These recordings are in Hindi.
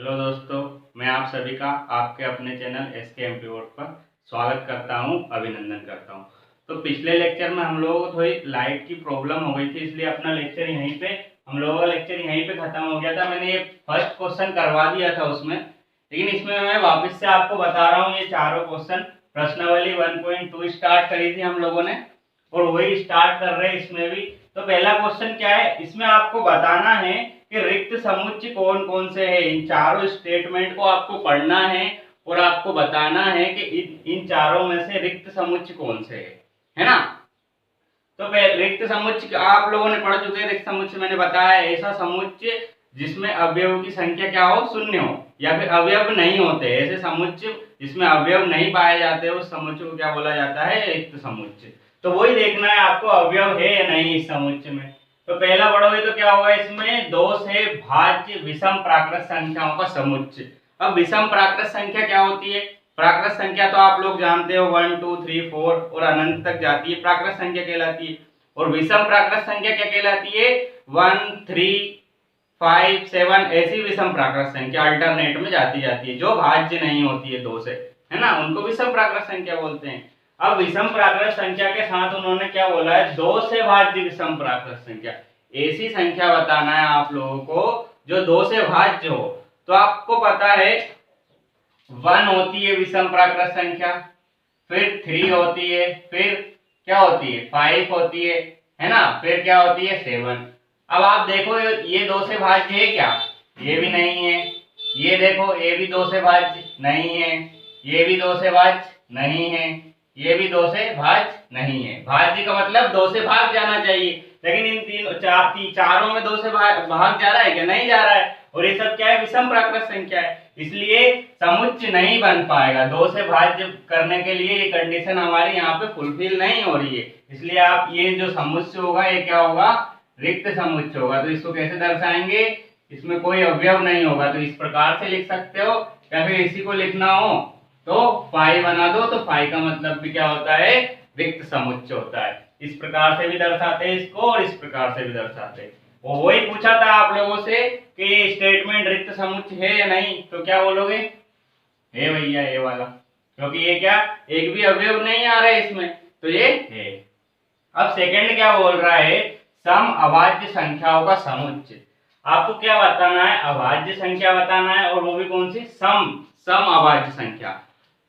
हेलो दोस्तों, मैं आप सभी का आपके अपने चैनल SK MP बोर्ड पर स्वागत करता हूं, अभिनंदन करता हूं। तो पिछले लेक्चर में हम लोगों को थोड़ी लाइट की प्रॉब्लम हो गई थी, इसलिए अपना लेक्चर यहीं पे हम लोगों का लेक्चर यहीं पे खत्म हो गया था। मैंने ये फर्स्ट क्वेश्चन करवा दिया था उसमें, लेकिन इसमें मैं वापस से आपको बता रहा हूँ। ये चारों क्वेश्चन प्रश्नावली 1.2 स्टार्ट करी थी हम लोगों ने और वही स्टार्ट कर रहे हैं इसमें भी। तो पहला क्वेश्चन क्या है, इसमें आपको बताना है कि रिक्त समुच्चय कौन कौन से हैं। इन चारों स्टेटमेंट को आपको पढ़ना है और आपको बताना है कि इन चारों में से रिक्त समुच्चय कौन से है ना। तो रिक्त समुच्चय आप लोगों ने पढ़ चुके हैं। रिक्त समुच्चय मैंने बताया ऐसा समुच्चय जिसमें अवयव की संख्या क्या हो, शून्य हो, या फिर अवयव नहीं होते। ऐसे समुच्चय जिसमें अवयव नहीं पाए जाते उस समुच्चय को क्या बोला जाता है, रिक्त समुच्चय। तो वही देखना है आपको अवयव है या नहीं इस समुच्चय में। तो पहला पढ़ोगे तो क्या होगा, इसमें दो से भाज्य विषम प्राकृत संख्याओं का समुच्चय। अब विषम प्राकृत संख्या क्या होती है? प्राकृत संख्या तो आप लोग जानते हो 1 2 3 4 और अनंत तक जाती है, प्राकृत संख्या कहलाती है। और विषम प्राकृत संख्या क्या कहलाती है? 1 3 5 7 ऐसी विषम प्राकृत संख्या अल्टरनेट में जाती है, जो भाज्य नहीं होती है दो से, है ना, उनको विषम प्राकृत संख्या बोलते हैं। अब विषम प्राकृत संख्या के साथ उन्होंने क्या बोला है, दो से भाज्य विषम प्राकृत संख्या। ऐसी संख्या बताना है आप लोगों को जो दो से भाज्य हो। तो आपको पता है 1 होती है विषम प्राकृत संख्या, फिर 3 होती है, फिर क्या होती है 5 होती है ना, फिर क्या होती है 7। अब आप देखो ये दो से भाज्य है क्या? ये भी नहीं है। ये देखो ये भी दो से भाज्य नहीं है, ये भी दो से भाज्य नहीं है, ये भी दो से भाज्य नहीं है। भाज्य का मतलब दो से भाग जाना चाहिए, लेकिन इन चारों में दो से भाग जा रहा है क्या? नहीं जा रहा है। और ये सब क्या है, विषम प्राकृत संख्या है, इसलिए समुच्चय नहीं बन पाएगा। दो से भाज्य करने के लिए ये कंडीशन हमारी यहाँ पे फुलफिल नहीं हो रही है, इसलिए आप ये जो समुच्चय होगा ये क्या होगा, रिक्त समुच्चय होगा। तो इसको कैसे दर्शाएंगे? इसमें कोई अवयव नहीं होगा, तो इस प्रकार से लिख सकते हो, या फिर इसी को लिखना हो तो फाई बना दो। तो फाई का मतलब भी क्या होता है, रिक्त समुच्चय होता है। इस प्रकार से भी दर्शाते हैं इसको और इस प्रकार से भी दर्शाते हैं। वो वही पूछा था आप लोगों से कि स्टेटमेंट रिक्त समुच्चय है या नहीं, तो क्या बोलोगे? है भैया, ये वाला, क्योंकि ये क्या एक भी अवयव नहीं आ रहा है इसमें, तो ये है। अब सेकंड क्या बोल रहा है, सम अभाज्य संख्याओं का समुच्चय। आपको क्या बताना है, अभाज्य संख्या बताना है, और वो भी कौन सी, सम अभाज्य संख्या।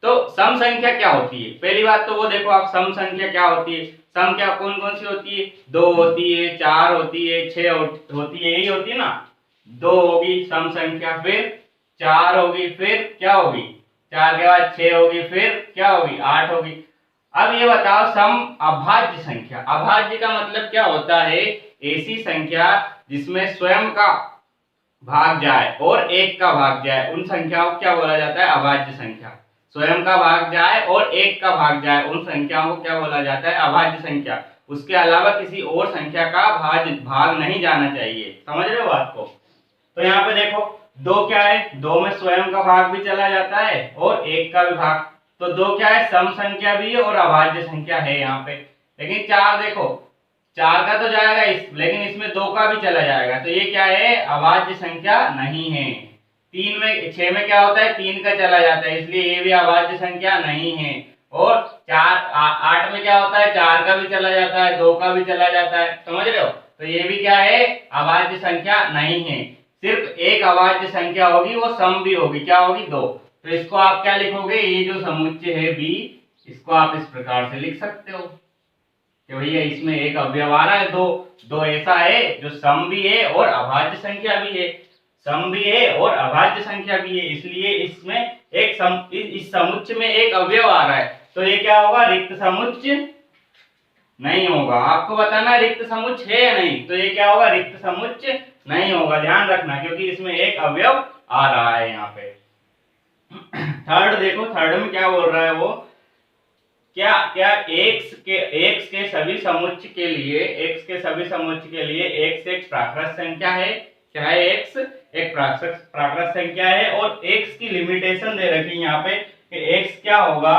तो सम संख्या क्या होती है? पहली बात तो वो देखो आप, सम संख्या क्या होती है। सम क्या कौन कौन सी होती है? 2 होती है, 4 होती है, 6 होती है, यही होती है ना। 2 होगी सम संख्या, फिर 4 होगी, फिर क्या होगी 4 के बाद 6 होगी, फिर क्या होगी 8 होगी। अब ये बताओ सम अभाज्य संख्या। अभाज्य का मतलब क्या होता है, ऐसी संख्या जिसमें स्वयं का भाग जाए और एक का भाग जाए, उन संख्याओं को क्या बोला जाता है, अभाज्य संख्या। स्वयं का भाग जाए और एक का भाग जाए, उन संख्याओं को क्या बोला जाता है, अभाज्य संख्या। उसके अलावा किसी और संख्या का भाग नहीं जाना चाहिए। समझ रहे हो बात को? तो यहाँ पे देखो 2 क्या है, 2 में स्वयं का भाग भी चला जाता है और एक का भी भाग। तो 2 क्या है, सम संख्या भी है और अभाज्य संख्या है यहाँ पे। लेकिन 4 देखो, 4 का तो जाएगा लेकिन इसमें 2 का भी चला जाएगा, तो ये क्या है, अभाज्य संख्या नहीं है। 6 में क्या होता है, 3 का चला जाता है, इसलिए ये भी अभाज्य संख्या नहीं है। और 8 में क्या होता है, 4 का भी चला जाता है, 2 का भी चला जाता है। समझ रहे हो? तो ये भी क्या है, अभाज्य संख्या नहीं है। सिर्फ एक अभाज्य संख्या होगी, वो सम भी होगी, क्या होगी, 2। तो इसको आप क्या लिखोगे, ये जो समुच्चय है बी, इसको आप इस प्रकार से लिख सकते हो कि भैया इसमें एक अवयव आ रहा है, दो ऐसा है जो सम भी है और अभाज्य संख्या भी है। सम भी है और अभाज्य संख्या भी है, इसलिए इसमें इस समुच्चय में एक अवयव आ रहा है। तो ये क्या होगा, रिक्त समुच्चय नहीं होगा। आपको बताना रिक्त समुच्चय है या नहीं, तो ये क्या होगा, रिक्त समुच्चय नहीं होगा। ध्यान रखना, क्योंकि इसमें एक अवयव आ रहा है यहाँ पे। थर्ड देखो, थर्ड में क्या बोल रहा है वो, क्या x के सभी समुच्चय के लिए x एक प्राकृत संख्या है। क्या है, x एक प्राकृत संख्या है, और x की लिमिटेशन दे रखी है यहाँ पे कि x क्या होगा।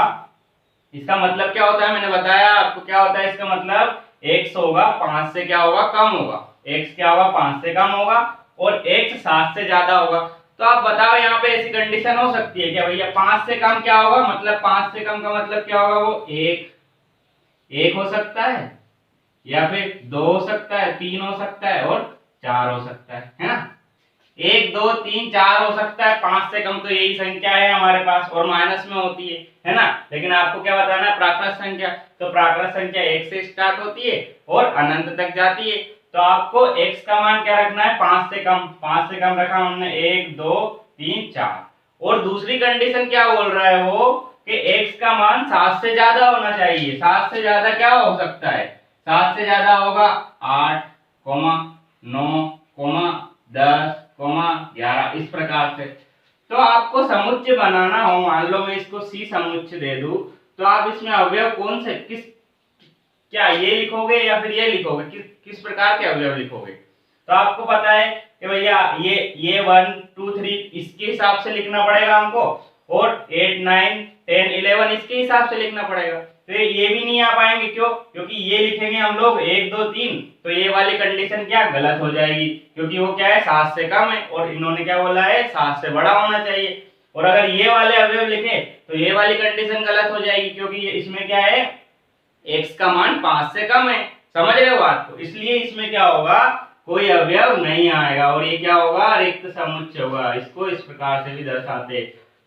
इसका मतलब क्या होता है, मैंने बताया आपको क्या होता है इसका मतलब, x होगा 5 से क्या होगा, कम होगा। x क्या होगा, 5 से कम होगा, और x 7 से ज्यादा होगा। तो आप बताओ यहाँ पे ऐसी कंडीशन हो सकती है क्या भैया? 5 से कम क्या होगा, मतलब 5 से कम का मतलब क्या होगा? वो एक हो सकता है, या फिर 2 हो सकता है, 3 हो सकता है और 4 हो सकता है ना? 1 2 3 4 हो सकता है, 5 से कम तो यही संख्या है हमारे पास और माइनस में होती है ना? लेकिन आपको क्या बताना है? प्राकृत संख्या। तो प्राकृत संख्या 1 से स्टार्ट होती है और अनंत तक जाती है। तो आपको x का मान क्या रखना है? 5 से कम। 5 से कम रखा हमने 1 2 3 4। और दूसरी कंडीशन क्या बोल रहा है वो कि x का मान 7 से ज्यादा होना चाहिए। 7 से ज्यादा क्या हो सकता है? 7 से ज्यादा होगा 8, 9, 10, 11 इस प्रकार से। तो आपको समुच्चय बनाना हो, मान लो मैं इसको C समुच्चय दे दूं, तो आप इसमें अवयव कौन से क्या ये लिखोगे या फिर ये लिखोगे? किस प्रकार के अवयव लिखोगे? तो आपको पता है कि भैया ये 1 2 3 इसके हिसाब से लिखना पड़ेगा हमको, और 8 9 10 11 इसके हिसाब से लिखना पड़ेगा। तो ये भी नहीं आ पाएंगे, क्यों? क्योंकि ये लिखेंगे हम लोग 1 2 3, तो ये वाली कंडीशन क्या गलत हो जाएगी, क्योंकि वो क्या है 7 से कम है और इन्होंने क्या बोला है 7 से बड़ा होना चाहिए। और अगर ये वाले अवयव लिखे तो ये वाली कंडीशन गलत हो जाएगी, क्योंकि इसमें क्या है x का मान 5 से कम है। समझ रहे हो बात को? इसलिए इसमें क्या होगा, कोई अवयव नहीं आएगा और ये क्या होगा, रिक्त समुच्चय होगा। इसको इस प्रकार से भी दर्शाते,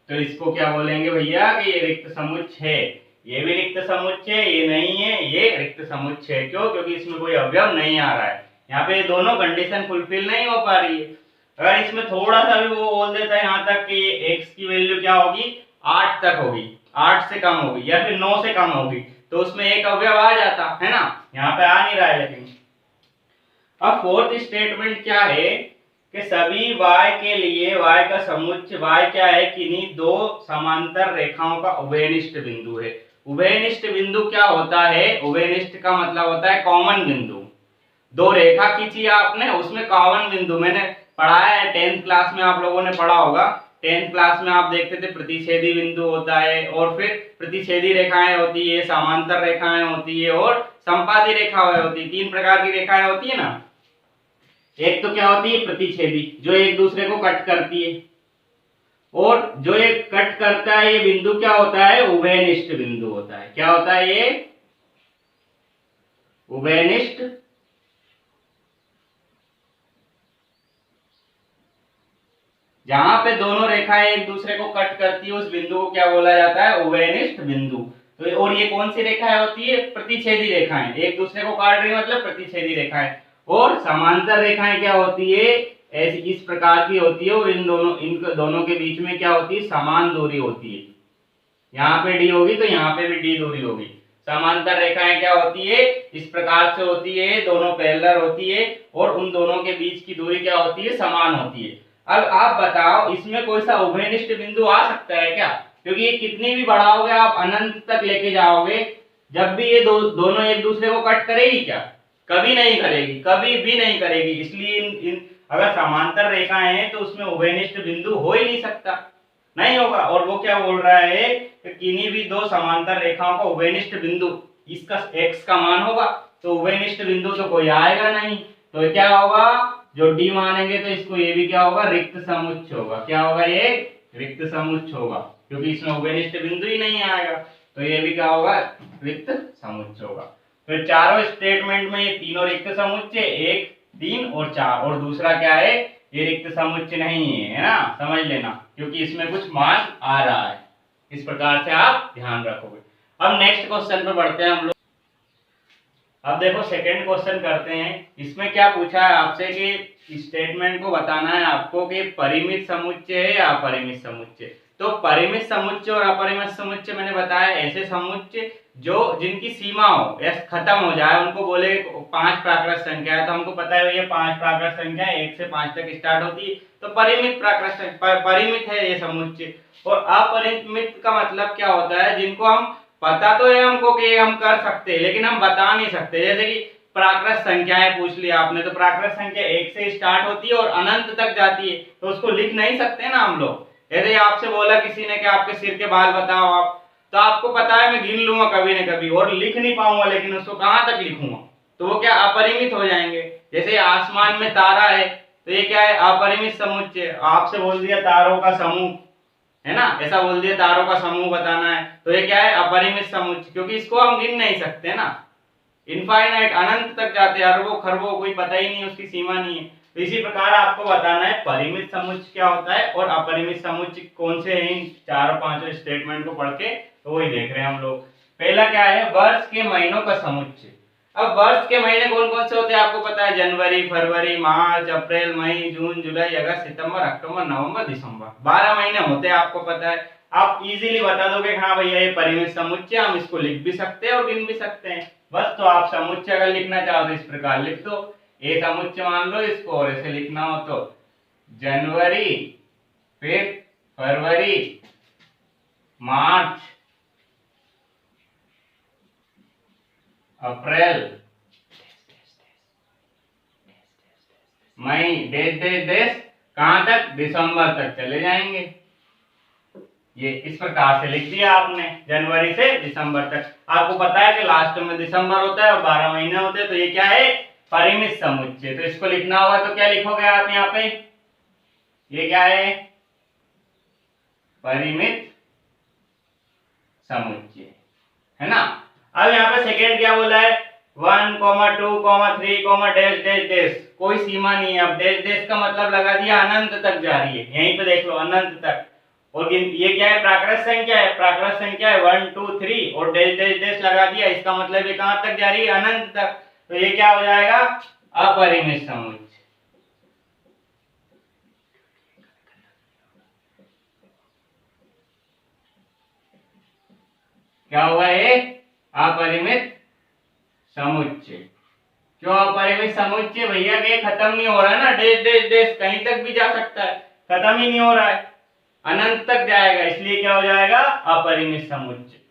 तो इसको क्या बोलेंगे भैया कि ये रिक्त समुच्चय है। ये भी रिक्त समुच्चय, ये नहीं है, ये रिक्त समुच्चय है। क्यों? क्योंकि इसमें कोई अवयव नहीं आ रहा है। यहाँ पे दोनों कंडीशन फुलफिल नहीं हो पा रही है। अगर इसमें थोड़ा सा भी वो बोल देता है यहाँ तक कि x की वैल्यू क्या होगी, 8 तक होगी, 8 से कम होगी या फिर 9 से कम होगी, तो उसमें एक अवयव आ जाता है ना, यहाँ पे आ नहीं रहा है। लेकिन अब फोर्थ स्टेटमेंट क्या है कि सभी y के लिए y का समुच्चय y क्या है, किन्हीं दो समांतर रेखाओं का उभयनिष्ठ बिंदु है। उभयनिष्ठ बिंदु क्या होता है? उभयनिष्ठ का मतलब होता है कॉमन बिंदु। दो रेखा खींची आपने, उसमें कॉमन बिंदु मैंने पढ़ाया है 10th क्लास में, आप लोगों ने पढ़ा होगा। 10th क्लास में आप देखते थे प्रतिच्छेदी बिंदु होता है, और फिर प्रतिच्छेदी रेखाएं होती है, समांतर रेखाएं होती है और संपाती रेखाएं होती है। 3 प्रकार की रेखाएं होती है ना। एक तो क्या होती है प्रतिच्छेदी, जो एक दूसरे को कट करती है, और जो एक कट करता है ये बिंदु क्या होता है, उभयनिष्ठ बिंदु होता है। क्या होता है ये? उभयनिष्ठ जहां पे दोनों रेखाएं एक दूसरे को कट करती है उस बिंदु को क्या बोला जाता है, उभयनिष्ठ बिंदु। तो और ये कौन सी रेखाएं होती है? प्रतिच्छेदी रेखाएं, एक दूसरे को काट रही मतलब प्रतिच्छेदी रेखाएं। और समांतर रेखाएं क्या होती है, ऐसी इस प्रकार की होती है, और इन दोनों के बीच में क्या होती है, समान दूरी होती है। यहाँ पे डी होगी तो यहाँ पे भी डी दूरी होगी। समांतर रेखाएं क्या होती है, इस प्रकार से होती है, दोनों पैरेलल होती है, और उन दोनों के बीच की दूरी क्या होती है, समान होती है। अब आप बताओ इसमें कोई सा उभयनिष्ठ बिंदु आ सकता है क्या? क्योंकि ये कितनी भी बढ़ाओगे आप अनंत तक लेके जाओगे, जब भी ये दोनों एक दूसरे को कट करेगी क्या? कभी नहीं करेगी, कभी भी नहीं करेगी। इसलिए इन अगर समांतर रेखाएं हैं तो उसमें उभयनिष्ठ बिंदु हो ही नहीं सकता, नहीं होगा। और वो क्या बोल रहा है कि किन्हीं भी दो समांतर रेखाओं का उभयनिष्ठ बिंदु, इसका x का मान होगा, तो उभयनिष्ठ बिंदु तो कोई आएगा नहीं। तो क्या होगा, जो d मानेंगे तो इसको ये भी क्या होगा, रिक्त समुच्चय होगा। क्या होगा? ये रिक्त समुच्चय होगा, क्योंकि इसमें उभयनिष्ठ बिंदु ही नहीं आएगा, तो ये भी क्या होगा, रिक्त समुच्चय होगा। तो चारों स्टेटमेंट में ये तीनों रिक्त समुच्चय, 1 3 और 4, और दूसरा क्या है, ये रिक्त समुच्चय नहीं है ना, समझ लेना, क्योंकि इसमें कुछ मान आ रहा है। इस प्रकार से आप ध्यान रखोगे। अब नेक्स्ट क्वेश्चन पे बढ़ते हैं हम लोग। अब देखो सेकंड क्वेश्चन करते हैं। इसमें क्या पूछा है आपसे कि स्टेटमेंट को बताना है आपको कि परिमित समुच्चय है या अपरिमित समुच्चय। तो परिमित समुच्चय और अपरिमित समुच्चय मैंने बताया ऐसे समुच्चय जो जिनकी सीमा हो या खत्म हो जाए, उनको बोले 5 प्राकृत संख्या है। तो हमको पता है ये 5 प्राकृत संख्या 1 से 5 तक स्टार्ट होती है, तो परिमित प्राकृत परिमित है ये समुच्चय। और अपरिमित का मतलब क्या होता है, जिनको हम पता तो है हमको कि हम कर सकते हैं लेकिन हम बता नहीं सकते। जैसे कि प्राकृत संख्याएं पूछ लिया आपने, तो प्राकृत संख्या 1 से स्टार्ट होती है और अनंत तक जाती है, तो उसको लिख नहीं सकते ना हम लोग। जैसे आपसे बोला किसी ने कि आपके सिर के बाल बताओ आप, तो आपको पता है मैं गिन लूंगा कभी न कभी और लिख नहीं पाऊंगा, लेकिन उसको कहां तक लिखूंगा, तो वो क्या अपरिमित हो जाएंगे। जैसे आसमान में तारा है, तो ये क्या है, अपरिमित समुच्चय। आपसे बोल दिया तारों का समूह, है ना, ऐसा बोल दिया तारों का समूह बताना है, तो ये क्या है, अपरिमित समुच्चय, क्योंकि इसको हम गिन नहीं सकते ना, इनफाइनाइट अनंत तक जाते हैं, अरबों खरबों, कोई पता ही नहीं, उसकी सीमा नहीं है। तो इसी प्रकार आपको बताना है परिमित समुच्चय क्या होता है और अपरिमित समुच्चय कौन से हैं, इन चारों पांचों स्टेटमेंट को पढ़ के तो वही देख रहे हैं हम लोग। पहला क्या है, वर्ष के महीनों का समुच्चय। अब वर्ष के महीने कौन कौन से होते हैं आपको पता है, जनवरी, फरवरी, मार्च, अप्रैल, मई, जून, जुलाई, अगस्त, सितंबर, अक्टूबर, नवंबर, दिसंबर, 12 महीने होते हैं, आपको पता है। आप इजीली बता दोगे हाँ भैया ये परिमित समुच्चय, हम इसको लिख भी सकते हैं और गिन भी सकते हैं। बस तो आप समुच्चय अगर लिखना चाहो तो इस प्रकार लिख दो, ए समुच्चय मान लो इसको, और ऐसे लिखना हो तो जनवरी, फिर फरवरी, मार्च, अप्रैल, मई, डेश डेश डेश, कहां तक, दिसंबर तक चले जाएंगे। ये इस प्रकार से लिख दिया आपने, जनवरी से दिसंबर तक। आपको पता है कि लास्ट में दिसंबर होता है और 12 महीने होते हैं, तो ये क्या है, परिमित समुच्चय। तो इसको लिखना होगा तो क्या लिखोगे आप यहाँ पे, ये क्या है, परिमित समुच्चय, है ना। अब यहाँ पे सेकेंड क्या बोला है, 1, 2, 3, डैश डैश डैश, कोई सीमा नहीं है। अब डैश डैश का मतलब लगा दिया अनंत तक जा रही है, यहीं पे देख लो अनंत तक। और ये क्या है, प्राकृत संख्या है, प्राकृत संख्या है 1, 2, 3 और डैश डैश डैश लगा दिया, इसका मतलब ये कहां तक जा रही है, अनंत तक। तो ये क्या हो जाएगा, अपरिमित समुच्चय। क्या होगा ये, अपरिमित समुच्चय। क्यों अपरिमित समुच्चय भैया, के खत्म नहीं हो रहा है ना, डैश डैश डैश कहीं तक भी जा सकता है, खत्म ही नहीं हो रहा है, अनंत तक जाएगा, इसलिए क्या हो जाएगा, अपरिमित समुच्चय।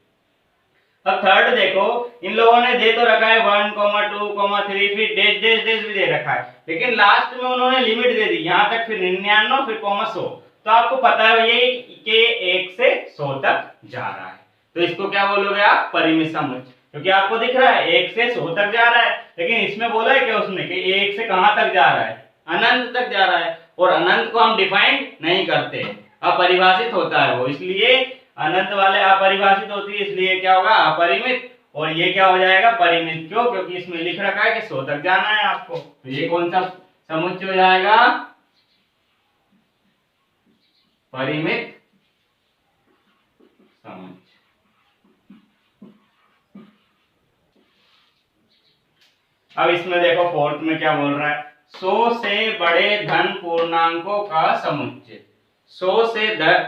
अब थर्ड देखो, इन लोगों ने दे तो रखा है 1, 2, 3, फिर डैश डैश डैश भी दे रखा है, लेकिन लास्ट में उन्होंने लिमिट दे दी यहाँ तक, फिर 99, फिर 100। तो आपको पता है भैया कि 1 से 100 तक जा रहा है, तो इसको क्या बोलोगे आप, परिमित समुच्चय, क्योंकि आपको दिख रहा है 1 से 100 तक जा रहा है। लेकिन इसमें बोला है क्या उसने कि 1 से कहां तक जा रहा है, अनंत तक जा रहा है, और अनंत को हम डिफाइन नहीं करते, अपरिभाषित होता है वो, इसलिए अनंत वाले अपरिभाषित होती है, इसलिए क्या होगा, अपरिमित। और ये क्या हो जाएगा, परिमित। क्यों, क्योंकि इसमें लिख रखा है कि 100 तक जाना है आपको। तो ये कौन सा समुच्चय हो जाएगा, परिमित समुच्चय। अब इसमें देखो फोर्थ में क्या बोल रहा है, 100 से बड़े धन पूर्णांकों का समुच्चय। 100 से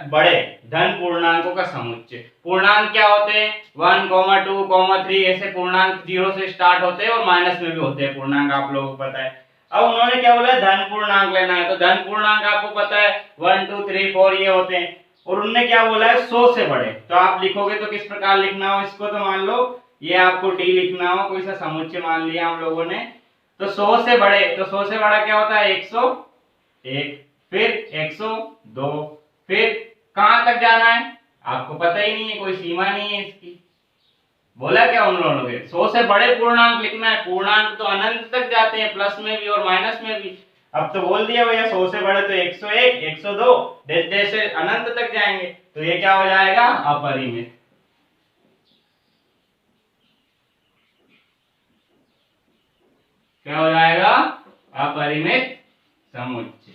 बड़े धन पूर्णांकों का समुच्चय। पूर्णांक क्या होते हैं, 1, 2, 3, ऐसे पूर्णांक 0 से स्टार्ट होते हैं और माइनस में भी होते हैं पूर्णांक, आप लोगों को पता है। अब उन्होंने क्या बोला, धन पूर्णांक लेना है, तो धन पूर्णांक आपको पता है 1, 2, 3, 4 ये होते हैं, और उन्होंने क्या बोला है 100 से बड़े। तो आप लिखोगे तो किस प्रकार लिखना हो इसको, तो मान लो ये आपको डी लिखना हो, कोई सा समुच्चय मान लिया हम लोगों ने, तो 100 से बड़े, तो 100 से बड़ा क्या होता है, 101, फिर 102, फिर कहां तक जाना है आपको पता ही नहीं है, कोई सीमा नहीं है इसकी। बोला क्या उन लोगों ने, 100 से बड़े पूर्णांक लिखना है, पूर्णांक तो अनंत तक जाते हैं, प्लस में भी और माइनस में भी। अब तो बोल दिया भैया 100 से बड़े तो 101, 102 जैसे अनंत तक जाएंगे, तो ये क्या हो जाएगा, अपरिमित। क्या हो जाएगा, अपरिमित समुच्चय,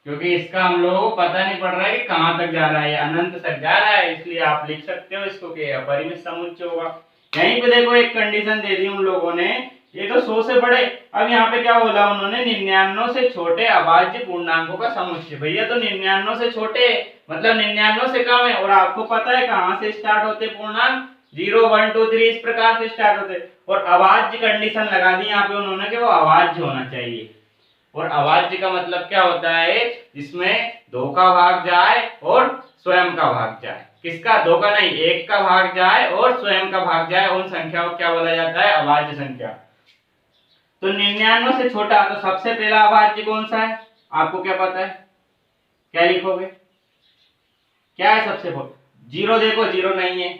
क्योंकि इसका हम लोगों को पता नहीं पड़ रहा है कि कहां तक जा रहा है, अनंत तक जा रहा है, इसलिए आप लिख सकते हो इसको कि अपरिमित समुच्चय होगा। यहीं पे देखो एक कंडीशन दे दी उन लोगों ने, ये तो 100 से बड़े। अब यहाँ पे क्या बोला उन्होंने, 99 से छोटे अभाज्य पूर्णांकों का समुच्चय। भैया तो 99 से छोटे मतलब 99 से कम है, और आपको पता है कहां से स्टार्ट होते पूर्णांक, 0, 1, 2, 3 इस प्रकार से स्टार्ट होते, और अभाज्य कंडीशन लगा दी यहाँ पे उन्होंने कि वो अभाज्य होना चाहिए। और अभाज्य का मतलब क्या होता है, जिसमें 2 का भाग जाए और स्वयं का भाग जाए। किसका, 2 का नहीं, 1 का भाग जाए और स्वयं का भाग जाए, उन संख्याओं को क्या बोला जाता है, अभाज्य संख्या। तो 99 से छोटा, तो सबसे पहला अभाज्य कौन सा है आपको क्या पता है, क्या लिखोगे, क्या है सबसे पहले, 0 देखो 0 नहीं है,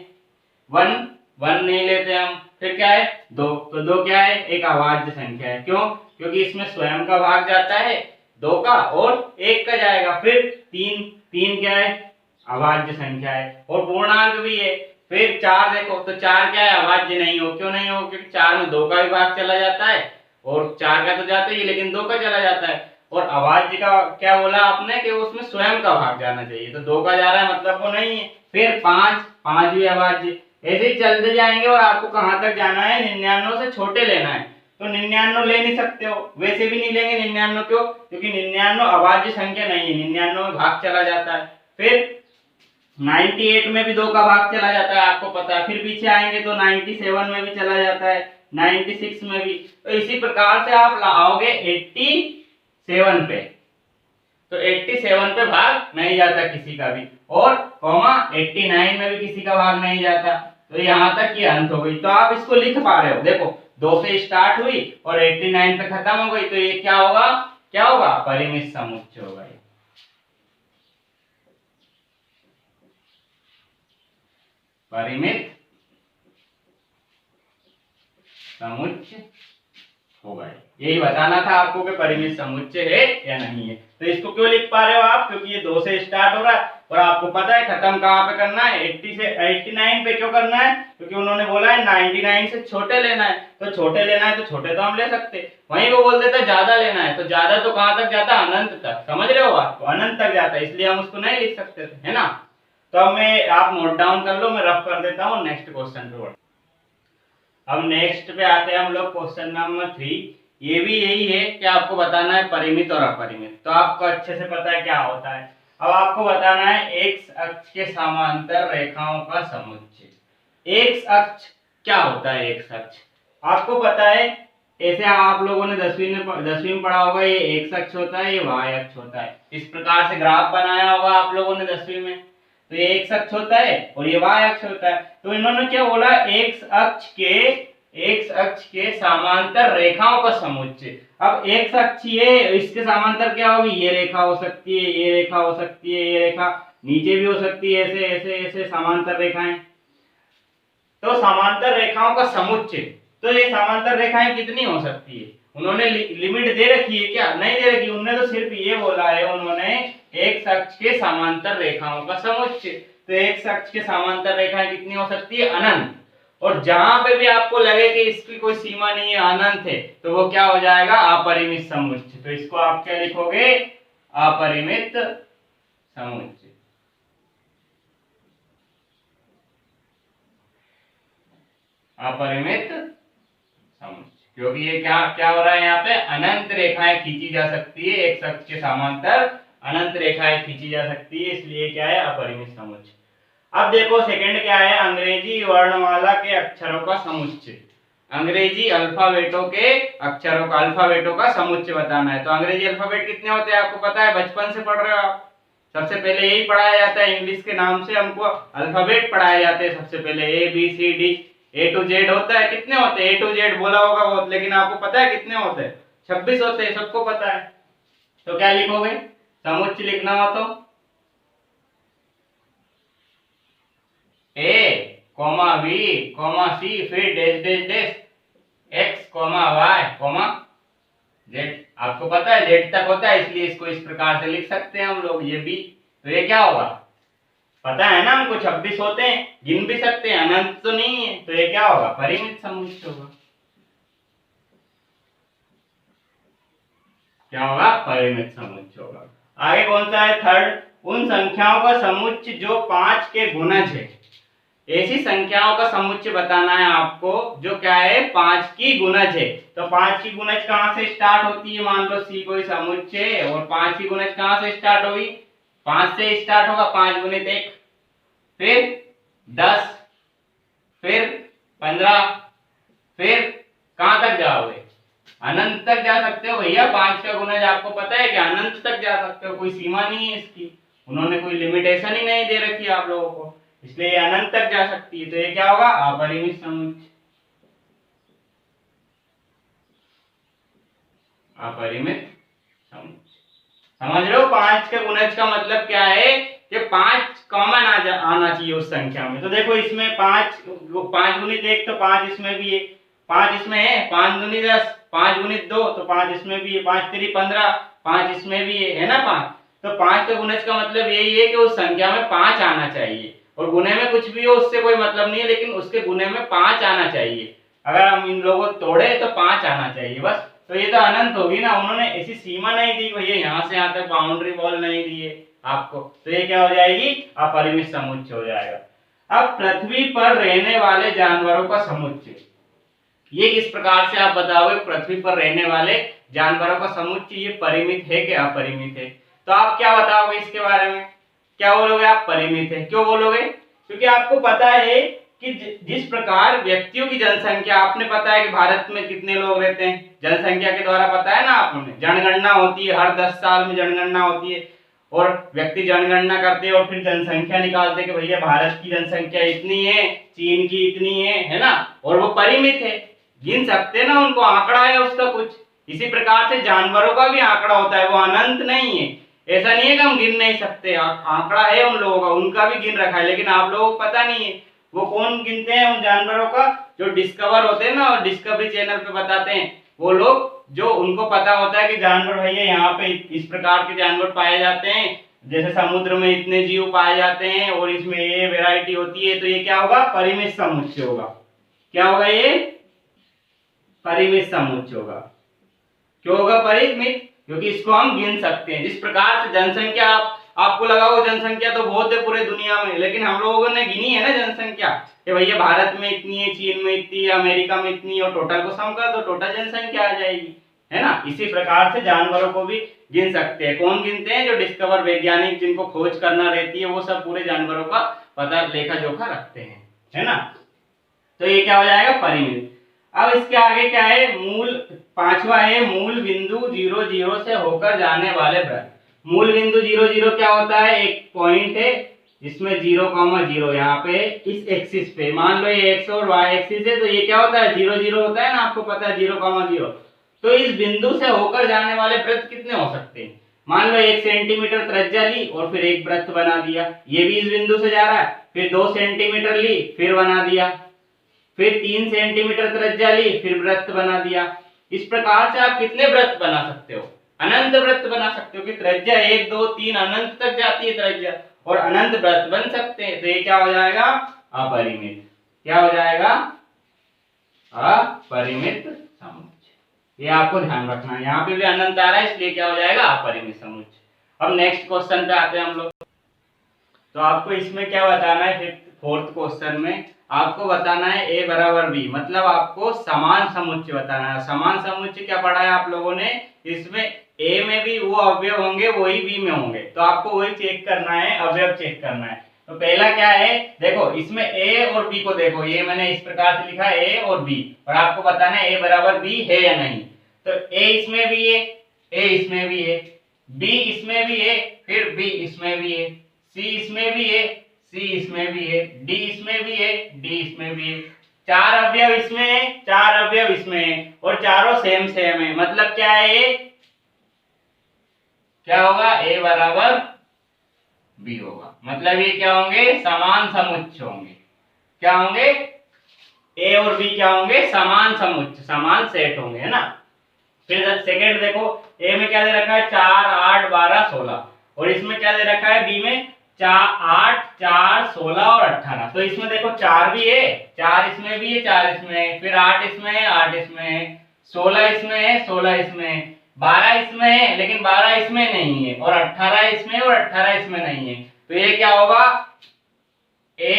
1 नहीं लेते हम, फिर क्या है 2, तो 2 क्या है, एक अभाज्य संख्या है। क्यों, क्योंकि इसमें स्वयं का भाग जाता है, 2 का और 1 का जाएगा। फिर 3, 3 क्या है, अभाज्य संख्या है और पूर्णांक भी है। फिर 4 देखो तो 4 क्या है, अभाज्य नहीं हो। क्यों नहीं हो, क्योंकि 4 में 2 का भी भाग चला जाता है और 4 का तो जाता ही है लेकिन 2 का चला जाता है। और अभाज्य का क्या बोला आपने कि उसमें स्वयं का भाग जाना चाहिए, तो 2 का जा रहा है मतलब वो नहीं है। फिर 5, 5 भी अभाज्य। ऐसे ही चलते जाएंगे और आपको कहां तक जाना है, 99 से छोटे लेना है। तो 99 ले नहीं सकते हो, वैसे भी नहीं लेंगे 99। क्यों, क्योंकि 99 अभाज्य संख्या नहीं है, 99 में भाग चला जाता है। फिर 98 में भी 2 का भाग चला जाता है, आपको पता है। फिर पीछे आएंगे तो 97 में भी चला जाता है, 96 में भी। तो इसी प्रकार से आप लाओगे 87 पे, तो 87 पे भाग नहीं जाता किसी का भी, और कॉमा 89 में भी किसी का भाग नहीं जाता। तो यहां तक ये अंत हो गई। तो आप इसको लिख पा रहे हो, देखो 2 से स्टार्ट हुई और 89 पे खत्म हो गई। तो ये क्या होगा, क्या होगा, परिमित समुच्चय होगा। परिमित समुच्चय होगा। यही बताना था आपको कि परिमित समुच्चय है या नहीं है। तो इसको क्यों लिख पा रहे हो आप, क्योंकि ये 2 से स्टार्ट हो रहा है और आपको पता है खत्म कहां पे करना है, 80 से 89 पे। क्यों करना है, क्योंकि उन्होंने बोला है 99 से छोटे लेना है। तो छोटे लेना है तो छोटे तो हम ले सकते, वहीं वो बोल देता ज्यादा लेना है तो ज्यादा तो कहां तक जाता, अनंत तक। समझ रहे हो बात को, अनंत तक जाता है, इसलिए हम उसको नहीं लिख सकते थे, है ना। तो अब मैं, आप नोट डाउन कर लो, मैं रफ कर देता हूँ, नेक्स्ट क्वेश्चन पे। अब नेक्स्ट पे आते हैं हम लोग, क्वेश्चन नंबर 3। ये भी यही है कि आपको बताना है परिमित और अपरिमित। तो आपको अच्छे से पता है क्या होता है। अब आपको बताना है एक्स अक्ष के समांतर रेखाओं का समुच्चय। एक्स अक्ष क्या होता है, एक्स अक्ष आपको पता है, ऐसे आप लोगों ने 10वीं में पढ़ा होगा, ये एक्स अक्ष होता है, ये वाई अक्ष होता है। इस प्रकार से ग्राफ बनाया होगा आप लोगों ने 10वीं में। तो ये एक्स अक्ष होता है और ये वाई अक्ष होता है। तो इन्होंने क्या बोला, एक्स अक्ष के समांतर रेखाओं का समुच्चय। अब एक्स अक्ष ये, इसके समांतर क्या होगी, ये रेखा हो सकती है, ये रेखा हो सकती है, ये रेखा नीचे भी हो सकती है, ऐसे ऐसे ऐसे समांतर रेखाएं। तो समांतर रेखाओं का समुच्चय, तो ये समांतर रेखाएं कितनी हो सकती है, उन्होंने लिमिट दे रखी है क्या, नहीं दे रखी। उन्होंने तो सिर्फ ये बोला है, उन्होंने एक्स अक्ष के समांतर रेखाओं का समुच्चय। तो एक्स अक्ष के समांतर रेखाएं कितनी हो सकती है, अनंत। और जहां पे भी आपको लगे कि इसकी कोई सीमा नहीं है, अनंत है, तो वो क्या हो जाएगा, अपरिमित समुच्चय। तो इसको आप क्या लिखोगे, अपरिमित समुच्चय। अपरिमित समुच्चय, क्योंकि ये क्या क्या हो रहा है, यहाँ पे अनंत रेखाएं खींची जा सकती है, एक्स अक्ष के समांतर अनंत रेखाएं खींची जा सकती है, इसलिए क्या है, अपरिमित समुच्चय। अब देखो सेकंड क्या है, अंग्रेजी वर्णमाला के अक्षरों का समुच्चय। अंग्रेजी अल्फाबेटों के अक्षरों का, अल्फाबेटों का समुच्चय बताना है। तो अंग्रेजी अल्फाबेट कितने होते हैं आपको पता है, बचपन से पढ़ रहे हो आप। सबसे पहले यही पढ़ाया जाता है, इंग्लिश के नाम से हमको अल्फाबेट पढ़ाए जाते हैं। सबसे पहले ABCD A to Z होता है। कितने होते हैं, A to Z बोला होगा बहुत, लेकिन आपको पता है कितने होते हैं, 26 होते हैं, सबको पता है। तो क्या लिखोगे, समुच्चय लिखना हो तो A, B, C, फिर dash dash dash X, Y, Z। आपको पता है Z तक होता है, इसलिए इसको इस प्रकार से लिख सकते हैं हम लोग, ये B। तो ये क्या होगा, पता है ना हमको, 26 होते हैं, गिन भी सकते हैं, अनंत तो नहीं है। तो ये क्या होगा, परिमित समुच्चय होगा। क्या होगा, परिमित समुच्चय होगा। आगे कौन सा है, थर्ड, उन संख्याओं का समुच्चय जो 5 के गुणज है। ऐसी संख्याओं का समुच्चय बताना है आपको जो क्या है, 5 की गुणज है। तो 5 की गुणज कहां से स्टार्ट होती है, मान लो C कोई समुच्चय है और 5 की गुणज कहां से स्टार्ट होगी, 5 से स्टार्ट होगा, 5 गुणित 1, फिर 10, फिर 15, फिर कहां तक जाओगे, अनंत तक जा सकते हो भैया। 5 का गुणज आपको पता है कि अनंत तक जा सकते हो, कोई सीमा नहीं है इसकी, उन्होंने कोई लिमिटेशन ही नहीं दे रखी आप लोगों को, इसलिए अनंत तक जा सकती है। तो ये क्या होगा, अपरिमित समुच्चय। अपरिमित समुच्चय, समझ रहे हो। 5 के गुणज का मतलब क्या है कि 5 कॉमन आना चाहिए उस संख्या में। तो देखो इसमें 5 गुणित 1 तो 5 इसमें भी है, 5 इसमें है, 5 गुणित 10, 5 गुणित 2 तो 5 इसमें भी है, 5 3 15, 5 इसमें भी है ना 5। तो 5 के गुणज का मतलब यही है कि उस संख्या में 5 आना चाहिए, और गुने में कुछ भी हो उससे कोई मतलब नहीं है, लेकिन उसके गुने में 5 आना चाहिए। अगर हम इन लोगों को तोड़े तो 5 आना चाहिए बस। तो ये तो अनंत होगी ना, उन्होंने ऐसी सीमा नहीं दी भैया, यहाँ से यहाँ तक बाउंड्री वॉल नहीं दी है आपको, तो ये क्या हो जाएगी, अपरिमित समुच्चय हो जाएगा। अब पृथ्वी पर रहने वाले जानवरों का समुच्चय, ये किस प्रकार से आप बताओगे, पृथ्वी पर रहने वाले जानवरों का समुच्चय ये परिमित है कि अपरिमित है? तो आप क्या बताओगे इसके बारे में, क्या बोलोगे आप, परिमित है। क्यों बोलोगे, क्योंकि आपको पता है कि जिस प्रकार व्यक्तियों की जनसंख्या, आपने पता है कि भारत में कितने लोग रहते हैं, जनसंख्या के द्वारा पता है ना आपने, जनगणना होती है, हर 10 साल में जनगणना होती है, और व्यक्ति जनगणना करते हैं और फिर जनसंख्या निकालते हैं कि भैया भारत की जनसंख्या इतनी है, चीन की इतनी है ना, और वो परिमित है, गिन सकते हैं ना, उनको आंकड़ा है उसका कुछ। इसी प्रकार से जानवरों का भी आंकड़ा होता है, वो अनंत नहीं है, ऐसा नहीं है कि हम गिन नहीं सकते, आंकड़ा है उन लोगों का, उनका भी गिन रखा है, लेकिन आप लोगों को पता नहीं है। वो कौन गिनते हैं उन जानवरों का, जो डिस्कवर होते हैं ना, और डिस्कवरी चैनल पे बताते हैं वो लोग, जो उनको पता होता है कि जानवर भैया यहाँ पे इस प्रकार के जानवर पाए जाते हैं, जैसे समुद्र में इतने जीव पाए जाते हैं और इसमें ये वैरायटी होती है, तो ये क्या होगा, परिमित समुच्चय होगा। क्या होगा, ये परिमित समुच्चय होगा। क्यों होगा परिमित, क्योंकि इसको हम गिन सकते हैं। जिस प्रकार से जनसंख्या, आपको लगा हो जनसंख्या तो बहुत है पूरे दुनिया में, लेकिन हम लोगों ने गिनी है ना जनसंख्या कि भैया भारत में इतनी है, चीन में इतनी है, अमेरिका में इतनी है, और टोटल को सम कर दो, टोटल जनसंख्या आ जाएगी, है ना। इसी प्रकार से जानवरों को भी गिन सकते हैं। कौन गिनते हैं, जो डिस्कवर वैज्ञानिक, जिनको खोज करना रहती है, वो सब पूरे जानवरों का पता, लेखा जोखा रखते हैं, है ना। तो ये क्या हो जाएगा, परिमित। अब इसके आगे क्या है, मूल, पांचवा है मूल बिंदु 0 0 से होकर जाने वाले वृत्त। मूल बिंदु 0 0 क्या होता है, एक पॉइंट है जिसमें 0,0 यहाँ पे इस एक्सिस पे, मान लो ये एक्स और वाई एक्सिस है, तो ये क्या होता है, 0 0 होता है ना, आपको पता है 0,0। तो इस बिंदु से होकर जाने वाले वृत्त कितने हो सकते हैं, मान लो 1 सेंटीमीटर त्रिज्या ली और फिर एक वृत्त बना दिया, ये भी इस बिंदु से जा रहा है, फिर 2 सेंटीमीटर ली फिर बना दिया, फिर 3 सेंटीमीटर त्रिज्या ली फिर वृत्त बना दिया। इस प्रकार से आप कितने वृत्त बना सकते हो, अनंत वृत्त बना सकते हो, कि त्रिज्या 1 2 3 अनंत तक जाती है त्रिज्या, और अनंत वृत्त बन सकते हैं। तो ये क्या हो जाएगा, अपरिमित। क्या हो जाएगा, अपरिमित समुच्चय। ये आपको ध्यान रखना है, यहाँ पे भी अनंत आ रहा है, इसलिए क्या हो जाएगा, अपरिमित समुच्चय। अब नेक्स्ट क्वेश्चन पे आते हैं हम लोग। तो आपको इसमें क्या बताना है, फोर्थ क्वेश्चन में आपको बताना है a बराबर b, मतलब आपको समान समुच्चय बताना है। समान समुच्चय क्या पढ़ा है आप लोगों ने, इसमें a में भी वो अवयव होंगे वही b में होंगे, तो आपको वही चेक करना है, अवयव चेक करना है। तो पहला क्या है, देखो इसमें a और b को देखो, ये मैंने इस प्रकार से लिखा है a और b, और आपको बताना है a बराबर b है या नहीं। तो a इसमें भी है, a इसमें भी है, b इसमें भी है, फिर b इसमें भी है, c इसमें भी है, C इसमें भी है, D इसमें भी है, D इसमें भी है, 4 अवयव इसमें है, 4 अवयव इसमें है, और चारों सेम सेम है। मतलब क्या है, ये क्या होगा, A बराबर B होगा। मतलब ये क्या होंगे, समान समुच्चय होंगे। क्या होंगे, A और B क्या होंगे, समान समुच्चय, समान सेट होंगे, है ना। फिर सेकंड देखो, A में क्या दे रखा है, 4 8 12 16, और इसमें क्या दे रखा है, B में 8 4 16 और 18। तो इसमें देखो 4 भी है, 4 इसमें भी है, 4 इसमें है, फिर 8 इसमें है, 8 इसमें है, 16 इसमें है, 16 इसमें है, 12 इसमें है लेकिन 12 इसमें नहीं है, और 18 इसमें है और 18 इसमें नहीं है। तो ये क्या होगा, A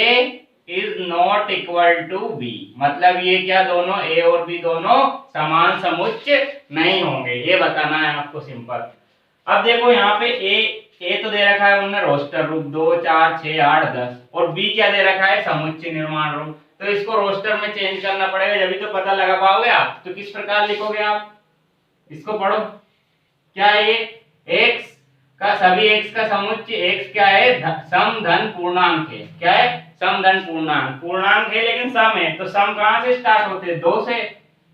is not equal to B, मतलब ये क्या, दोनों A और B दोनों समान समुच्चय नहीं होंगे, ये बताना है आपको, सिंपल। अब देखो यहाँ पे ए तो दे रखा है उन्होंने रोस्टर रूप 2 4 6 8 10, और बी क्या दे रखा है, समुच्चय निर्माण रूप। तो इसको रोस्टर में चेंज करना पड़ेगा, जब तो पता लगा पाओगे आप। तो किस प्रकार लिखोगे आप, इसको पढ़ो, क्या है ये, x का सभी x का समुच्चय, x क्या है, सम धन पूर्णांक है। क्या है, सम धन पूर्णांक, पूर्णांक है लेकिन सम है, तो सम कहां से स्टार्ट होते हैं, 2 से,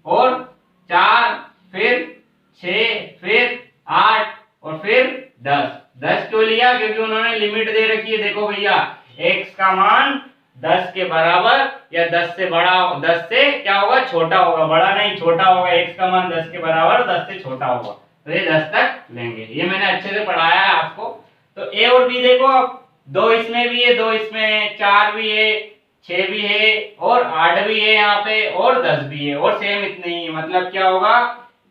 और 4 फिर 6 फिर 8 और फिर 10। 10 क्यों लिया, क्योंकि उन्होंने लिमिट दे रखी है। देखो भैया, x का मान 10 के बराबर या 10 से बड़ा, 10 से क्या होगा, छोटा होगा, बड़ा नहीं छोटा होगा। x का मान 10 के बराबर 10 से छोटा होगा, तो ये 10 तक लेंगे। ये मैंने अच्छे से पढ़ाया है आपको। तो ए और बी देखो, अब 2 इसमें भी है, 2 इसमें है, 4 भी है, 6 भी है और 8 भी है यहाँ पे और 10 भी है और सेम इतने ही है। मतलब क्या होगा,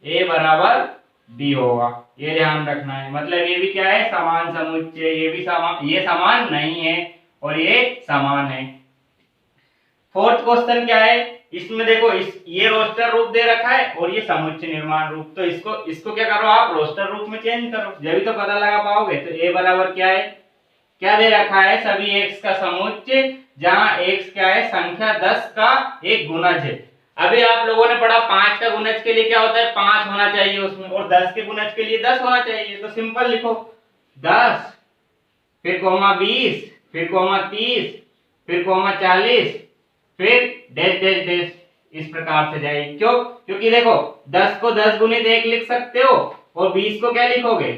ए बराबर बी होगा। ये ध्यान रखना है। मतलब ये भी क्या है, समान समुच्चय, ये भी समान, ये समान नहीं है और ये समान है। फोर्थ क्वेश्चन क्या है, इसमें देखो ये रोस्टर रूप दे रखा है और ये समुच्चय निर्माण रूप। तो इसको क्या करो आप, रोस्टर रूप में चेंज करो, जब तो पता लगा पाओगे। तो ए बराबर क्या है, क्या दे रखा है, सभी x का समुच्चय, जहां x क्या है, संख्या 10 का एक गुणज है। अभी आप लोगों ने पढ़ा 5 का गुणज के लिए क्या होता है, 5 होना चाहिए उसमें, और 10 के गुणज के लिए 10 होना चाहिए। तो सिंपल लिखो 10, फिर कोमा 20, फिर कोमा 30, फिर कोमा 40, फिर डैश डैश डैश, इस प्रकार से जाएगी। क्यों, क्योंकि देखो 10 को 10 गुणित 1 लिख सकते हो और 20 को क्या लिखोगे,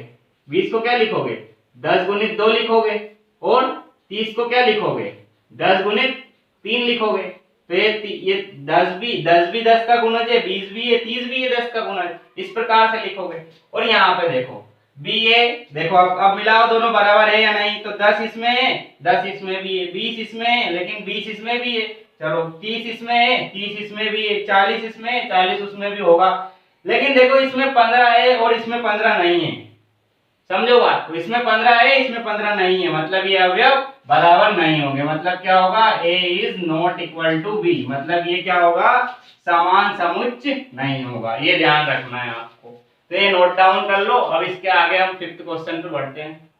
20 को क्या लिखोगे, 10 गुणित 2 लिखोगे और 30 को क्या लिखोगे, 10 गुणित 3 लिखोगे। तो ये 10 भी 10 का गुणज है, 20 भी है, 30 भी है 10 का गुणज, इस प्रकार से लिखोगे। और यहाँ पे देखो बी ए, देखो अब मिलाओ दोनों बराबर है या नहीं। तो 10 इसमें है, 10 इसमें भी है, 20 इसमें है लेकिन 20 इसमें भी है, चलो 30 इसमें है, 30 इसमें भी है, 40 इसमें है, 40 उसमें भी होगा। लेकिन देखो इसमें 15 है और इसमें 15 नहीं है, समझो बात। तो इसमें 15 है, इसमें 15 नहीं है, मतलब ये अवयव बराबर नहीं होंगे। मतलब क्या होगा, A is not equal to B, मतलब ये क्या होगा, समान समुच्चय नहीं होगा। ये ध्यान रखना है आपको। तो ये नोट डाउन कर लो। अब इसके आगे हम 5th क्वेश्चन पे बढ़ते हैं।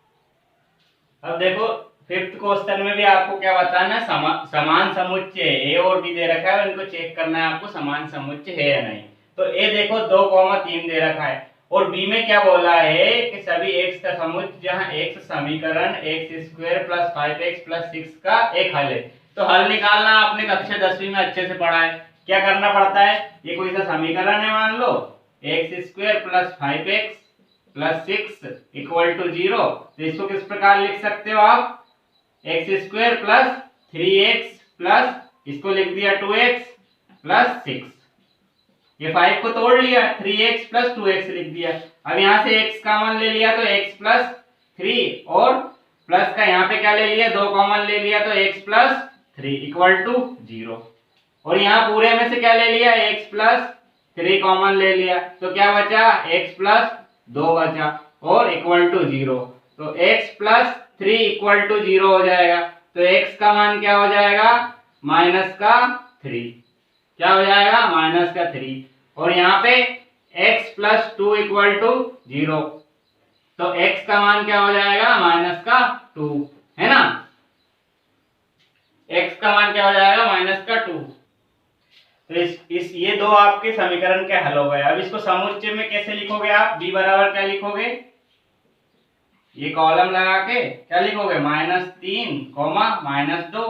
अब देखो 5th क्वेश्चन में भी आपको क्या बताना है, समान समुच्चय ए और बी दे रखा है, इनको चेक करना है आपको समान समुच्चय है या नहीं। तो ए देखो 2,3 दे रखा है और बी में क्या बोला है कि सभी x का समुच्चय जहां x समीकरण x² + 5x + 6 का एक हल है। तो हल निकालना आपने कक्षा 10वीं में अच्छे से पढ़ा है। क्या करना पड़ता है, ये कोई सा समीकरण है, मान लो x² + 5x + 6 = 0। तो इसको किस प्रकार लिख सकते हो आप, x² + 3x प्लस इसको लिख दिया 2x + 6, ये 5 को तोड़ लिया, 3x + 2x लिख दिया। अब यहाँ से x कॉमन ले लिया तो x + 3 और प्लस का यहाँ पे क्या ले लिया, 2 कॉमन ले लिया तो x + 3 = 0। और यहाँ पूरे में से क्या ले लिया, x + 3 कॉमन ले लिया तो क्या बचा, x + 2 बचा और = 0। तो x + 3 = 0 हो जाएगा। तो x का मान क्या हो जाएगा, -3, क्या हो जाएगा, -3। और यहाँ पे x + 2 = 0, तो x का मान क्या हो जाएगा, -2, है ना। x का मान क्या हो जाएगा, -2। तो इस ये दो आपके समीकरण के हल हो गए। अब इसको समुच्चय में कैसे लिखोगे आप, b बराबर क्या लिखोगे, ये कॉलम लगा के क्या लिखोगे, -3, -2।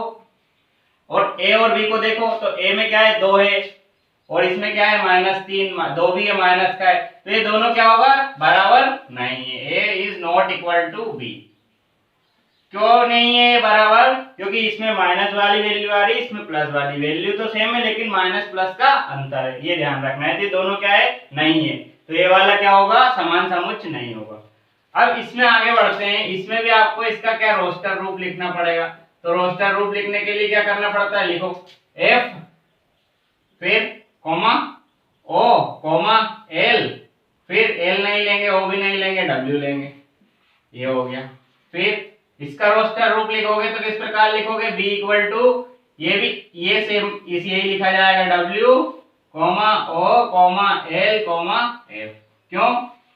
और a और b को देखो तो a में क्या है, 2 है और इसमें क्या है, -3, 2 भी है, माइनस का है। तो ये दोनों क्या होगा, बराबर नहीं है। a is not equal to b। क्यों नहीं है बराबर, क्योंकि इसमें माइनस वाली वैल्यू आ रही है, इसमें प्लस वाली वैल्यू तो सेम है लेकिन माइनस प्लस का अंतर है, ये ध्यान रखना है। ये दोनों क्या है, नहीं है। तो ये वाला क्या होगा, समान समुच्चय नहीं होगा। अब इसमें आगे बढ़ते हैं। इसमें भी आपको इसका क्या, रोस्टर रूप लिखना पड़ेगा। तो रोस्टर रूप लिखने के लिए क्या करना पड़ता है, लिखो f फिर कॉमा o कॉमा l, फिर l नहीं लेंगे, o भी नहीं लेंगे, w लेंगे, ये हो गया। फिर इसका रोस्टर रूप लिखोगे तो किस प्रकार लिखोगे, b इक्वल टू, ये भी ये सेम यही लिखा जाएगा, w comma o comma l comma f। क्यों,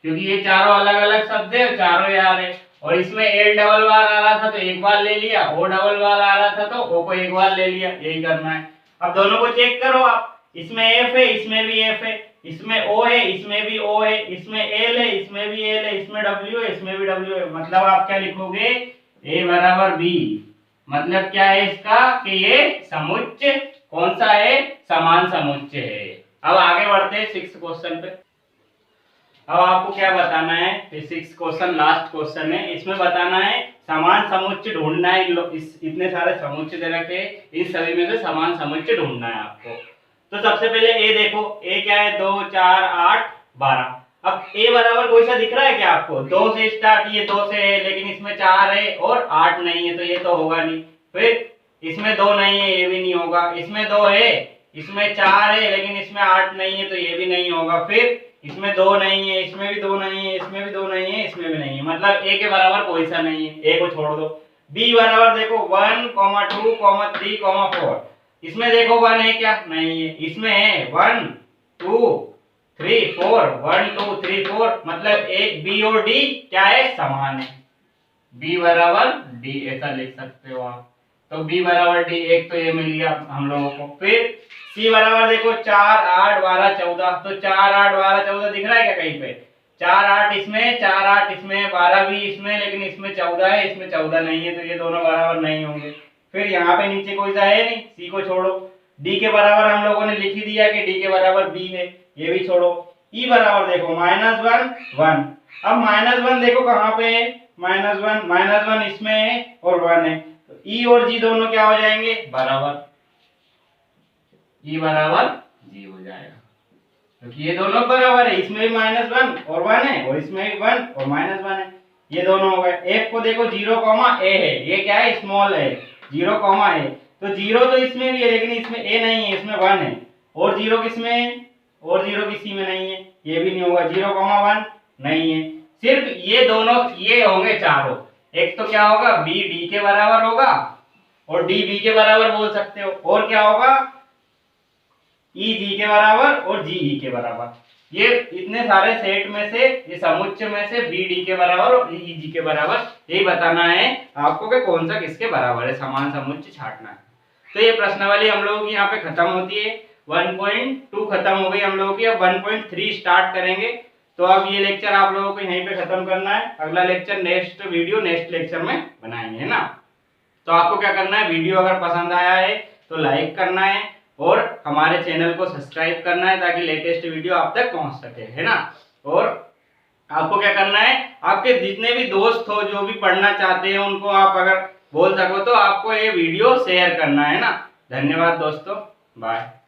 क्योंकि ये चारों अलग अलग शब्द है, चारों यार है। और इसमें l डबल बार आ रहा था तो एक बार ले लिया, o डबल बार आ रहा था तो o को एक बार ले लिया, यही करना है। अब दोनों को चेक करो आप, इसमें f है, इसमें भी f है, इसमें o है, इसमें भी o है, इसमें l है, इसमें भी l है, इसमें w है, इसमें भी w है। मतलब आप क्या लिखोगे, a बराबर b। मतलब क्या है इसका, कि ये समुच्चय कौन सा है, समान समुच्चय है। अब आगे बढ़ते हैं 6th क्वेश्चन पे। अब आपको क्या बताना है, 6th क्वेश्चन लास्ट क्वेश्चन है। इसमें बताना है समान समुच्चय ढूंढना है। इतने सारे समुच्चय दे रखे, इन सभी में से समान समुच्चय ढूंढना है आपको। तो सबसे पहले ए देखो, ए क्या है, 2, 4, 8, 12। अब ए बराबर कोई सा दिख रहा है क्या आपको? 2 से स्टार्ट, ये 2 से है लेकिन इसमें 4 है और 8 नहीं है, तो ये तो होगा नहीं। फिर इसमें 2 नहीं है, ये भी नहीं होगा। इसमें 2 है, इसमें 4 है लेकिन इसमें 8 नहीं है, तो ये भी नहीं होगा। फिर इसमें 2 नहीं है, इसमें भी 2 नहीं है, इसमें भी 2 नहीं है, इसमें भी नहीं है, मतलब ए के बराबर कोई सा नहीं है, ए को छोड़ दो। बी बराबर देखो 1, 2, 3, 4, इसमें देखो 1 है क्या? नहीं है। इसमें है 1, 2, 3, 4, 1, 2, 3, 4, मतलब एक बी और डी क्या है? समान है। बी बराबर डी ऐसा लिख सकते हो आप। तो बी बराबर डी, एक तो ये मिल गया हम लोगों को। फिर सी बराबर देखो 4, 8, 12, 14, तो 4, 8, 12, 14 दिख रहा है क्या कहीं पे? 4, 8 इसमें, 4, 8 इसमें, 12 भी इसमें, लेकिन इसमें 14 है, इसमें 14 नहीं है, तो ये दोनों बराबर नहीं होंगे। फिर यहाँ पे नीचे कोई सा है नहीं, सी को छोड़ो। डी के बराबर हम लोगों ने लिख ही दिया कि डी के बराबर बी है, ये भी छोड़ो। ई बराबर देखो -1, 1। अब -1 देखो कहाँ पे है? -1 इसमें है और 1 है, तो ई और जी दोनों क्या हो जाएंगे? बराबर। ई बराबर जी हो जाएगा, क्योंकि ये दोनों बराबर है। इसमें भी -1 और 1 है और इसमें भी 1 और -1 है, ये दोनों हो गए। एफ को देखो 0, ए है, ये क्या है? स्मॉल है, 0, ए। तो 0 तो इसमें भी है लेकिन इसमें ए नहीं है, इसमें 1 है। और 0 किसमें है? और 0 किसी में नहीं है, ये भी नहीं होगा। 0, 1 नहीं है। सिर्फ ये दोनों ये होंगे चारों। एक तो क्या होगा? बी डी के बराबर होगा और डी बी के बराबर बोल सकते हो। और क्या होगा? ई जी के बराबर और जी ई के बराबर। ये इतने सारे सेट में से, ये समुच्चय में से बी डी के बराबर और ई जी के बराबर, यही बताना है आपको कि कौन सा किसके बराबर है, समान समुच्चय छांटना है। तो ये प्रश्नावली हम लोगों की यहाँ पे खत्म होती है। 1.2 खत्म हो गई हम लोगों की। अब 1.3 स्टार्ट करेंगे। तो अब ये लेक्चर आप लोगों को यहीं पे खत्म करना है। अगला लेक्चर नेक्स्ट लेक्चर में बनाएंगे, है ना। तो आपको क्या करना है? वीडियो अगर पसंद आया है तो लाइक करना है और हमारे चैनल को सब्सक्राइब करना है ताकि लेटेस्ट वीडियो आप तक पहुंच सके, है ना। और आपको क्या करना है? आपके जितने भी दोस्त हो जो भी पढ़ना चाहते हैं उनको आप अगर बोल सको तो आपको ये वीडियो शेयर करना है ना। धन्यवाद दोस्तों, बाय।